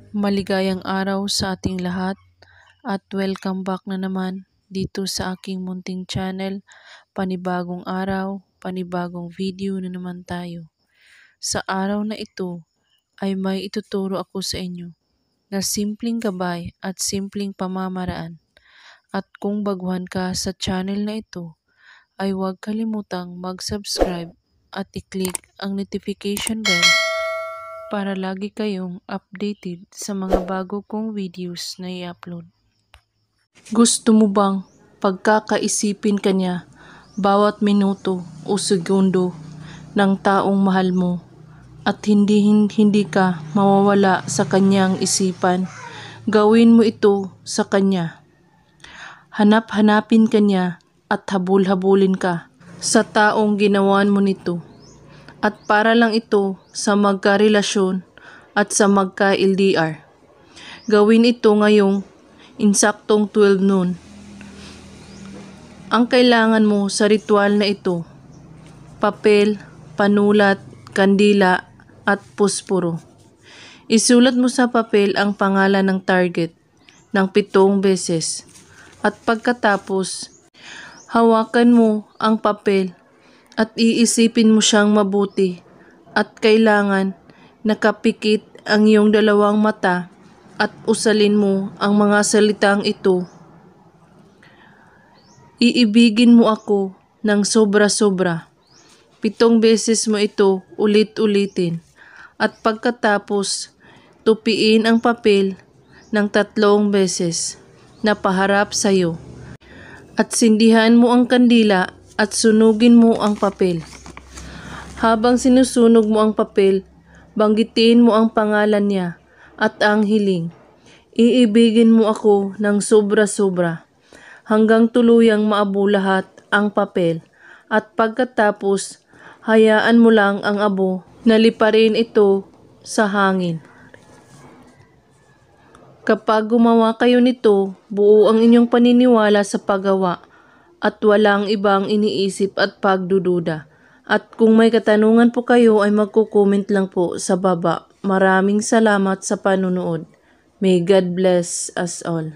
Maligayang araw sa ating lahat at welcome back na naman dito sa aking munting channel. Panibagong araw, panibagong video na naman tayo. Sa araw na ito ay may ituturo ako sa inyo na simpleng gabay at simpleng pamamaraan. At kung baguhan ka sa channel na ito, ay huwag kalimutang mag-subscribe at i-click ang notification bell para lagi kayong updated sa mga bago kong videos na i-upload. Gusto mo bang pagkakaisipin ka niya bawat minuto o segundo ng taong mahal mo at hindi ka mawawala sa kanyang isipan? Gawin mo ito sa kanya. Hanap-hanapin ka niya at habul-habulin ka sa taong ginawan mo nito. At para lang ito sa magkarelasyon at sa magka-LDR. Gawin ito ngayong insaktong 12 noon. Ang kailangan mo sa ritual na ito, papel, panulat, kandila, at pusporo. Isulat mo sa papel ang pangalan ng target ng 7 beses. At pagkatapos, hawakan mo ang papel at iisipin mo siyang mabuti at kailangan nakapikit ang iyong dalawang mata at usalin mo ang mga salitang ito. Iibigin mo ako ng sobra-sobra. 7 beses mo ito ulit-ulitin at pagkatapos tupiin ang papel ng 3 beses na paharap sa iyo at sindihan mo ang kandila at sunugin mo ang papel. Habang sinusunog mo ang papel, banggitin mo ang pangalan niya at ang hiling. Iibigin mo ako ng sobra-sobra hanggang tuluyang maabo lahat ang papel at pagkatapos hayaan mo lang ang abo na liparin ito sa hangin. Kapag gumawa kayo nito, buo ang inyong paniniwala sa paggawa at walang ibang iniisip at pagdududa. At kung may katanungan po kayo ay magko-comment lang po sa baba. Maraming salamat sa panunood. May God bless us all.